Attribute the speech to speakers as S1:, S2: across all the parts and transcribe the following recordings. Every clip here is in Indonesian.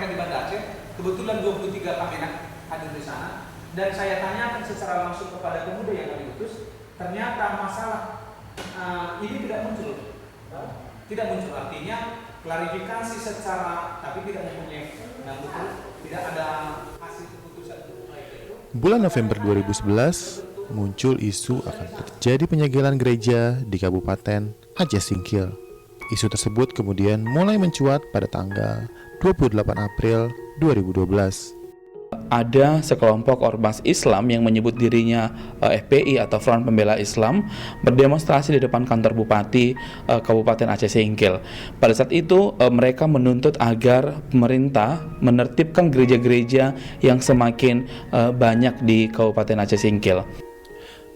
S1: sampaikan di Banda Aceh. Kebetulan 23 kamera hadir di sana, dan saya tanyakan secara langsung kepada pemuda yang kami utus. Ternyata masalah ini tidak muncul, artinya klarifikasi secara, tapi tidak mempunyai betul, tidak ada hasil keputusan itu.
S2: Bulan November 2011 muncul isu akan terjadi penyegelan gereja di Kabupaten Aceh Singkil. Isu tersebut kemudian mulai mencuat pada tanggal 28 April 2012.
S3: Ada sekelompok ormas Islam yang menyebut dirinya FPI atau Front Pembela Islam berdemonstrasi di depan kantor Bupati Kabupaten Aceh Singkil. Pada saat itu mereka menuntut agar pemerintah menertibkan gereja-gereja yang semakin banyak di Kabupaten Aceh Singkil.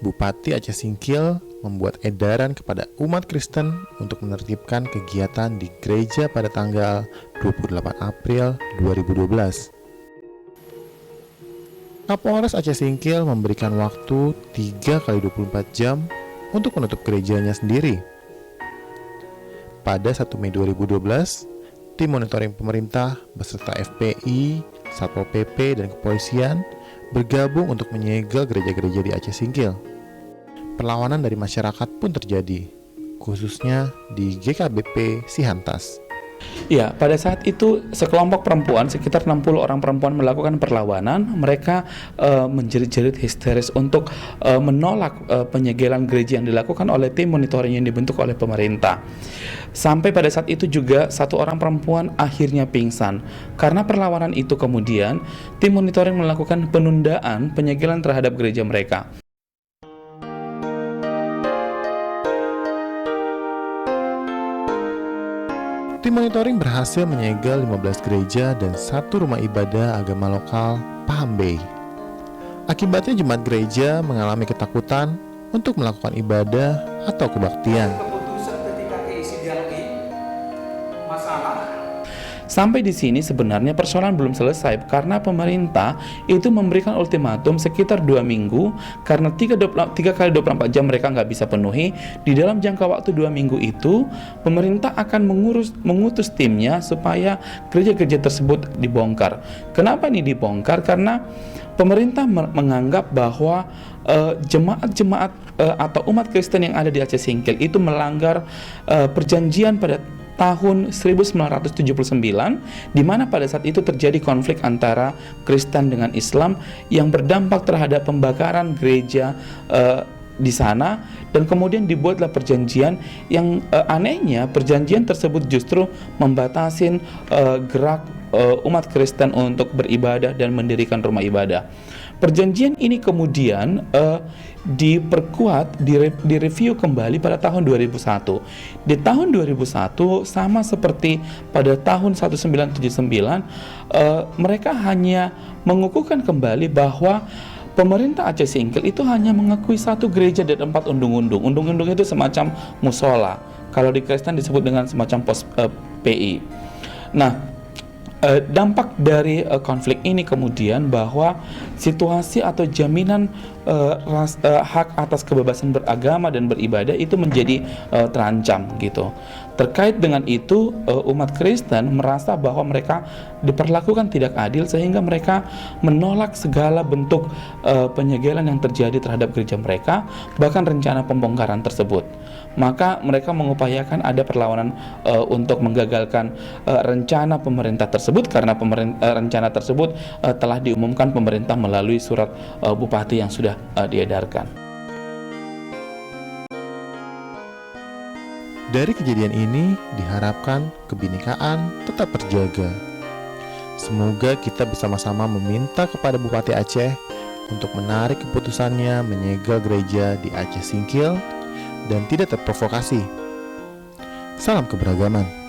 S2: Bupati Aceh Singkil membuat edaran kepada umat Kristen untuk menertibkan kegiatan di gereja pada tanggal 28 April 2012. Kapolres Aceh Singkil memberikan waktu 3 kali 24 jam untuk menutup gerejanya sendiri. Pada 1 Mei 2012, tim monitoring pemerintah beserta FPI, Satpol PP, dan kepolisian bergabung untuk menyegel gereja-gereja di Aceh Singkil. Perlawanan dari masyarakat pun terjadi, khususnya di GKBP Sihantas.
S3: Ya, pada saat itu sekelompok perempuan, sekitar 60 orang perempuan melakukan perlawanan. Mereka menjerit-jerit histeris untuk menolak penyegelan gereja yang dilakukan oleh tim monitoring yang dibentuk oleh pemerintah. Sampai pada saat itu juga satu orang perempuan akhirnya pingsan. Karena perlawanan itu kemudian tim monitoring melakukan penundaan penyegelan terhadap gereja mereka.
S2: Tim monitoring berhasil menyegel 15 gereja dan 1 rumah ibadah agama lokal Paham Bay. Akibatnya jemaat gereja mengalami ketakutan untuk melakukan ibadah atau kebaktian.
S1: Keputusan ketika keisi dialogi masalah.
S3: Sampai di sini sebenarnya persoalan belum selesai karena pemerintah itu memberikan ultimatum sekitar 2 minggu karena 3 kali 24 jam mereka nggak bisa penuhi. Di dalam jangka waktu 2 minggu itu pemerintah akan mengutus timnya supaya gereja-gereja tersebut dibongkar. Kenapa ini dibongkar? Karena pemerintah menganggap bahwa jemaat-jemaat atau umat Kristen yang ada di Aceh Singkil itu melanggar perjanjian pada tahun 1979, di mana pada saat itu terjadi konflik antara Kristen dengan Islam yang berdampak terhadap pembakaran gereja di sana, dan kemudian dibuatlah perjanjian yang anehnya perjanjian tersebut justru membatasin gerak umat Kristen untuk beribadah dan mendirikan rumah ibadah. Perjanjian ini kemudian diperkuat, direview kembali pada tahun 2001. Di tahun 2001 sama seperti pada tahun 1979, mereka hanya mengukuhkan kembali bahwa pemerintah Aceh Singkil itu hanya mengakui 1 gereja dan 4 undung-undung. Undung-undung itu semacam musola. Kalau di Kristen disebut dengan semacam pos PI. Nah, dampak dari konflik ini kemudian bahwa situasi atau jaminan hak atas kebebasan beragama dan beribadah itu menjadi terancam gitu. Terkait dengan itu, umat Kristen merasa bahwa mereka diperlakukan tidak adil sehingga mereka menolak segala bentuk penyegelan yang terjadi terhadap gereja mereka, bahkan rencana pembongkaran tersebut. Maka mereka mengupayakan ada perlawanan untuk menggagalkan rencana pemerintah tersebut karena rencana tersebut telah diumumkan pemerintah melalui surat bupati yang sudah diedarkan.
S2: Dari kejadian ini diharapkan kebinekaan tetap terjaga. Semoga kita bersama-sama meminta kepada Bupati Aceh untuk menarik keputusannya menyegel gereja di Aceh Singkil dan tidak terprovokasi. Salam keberagaman.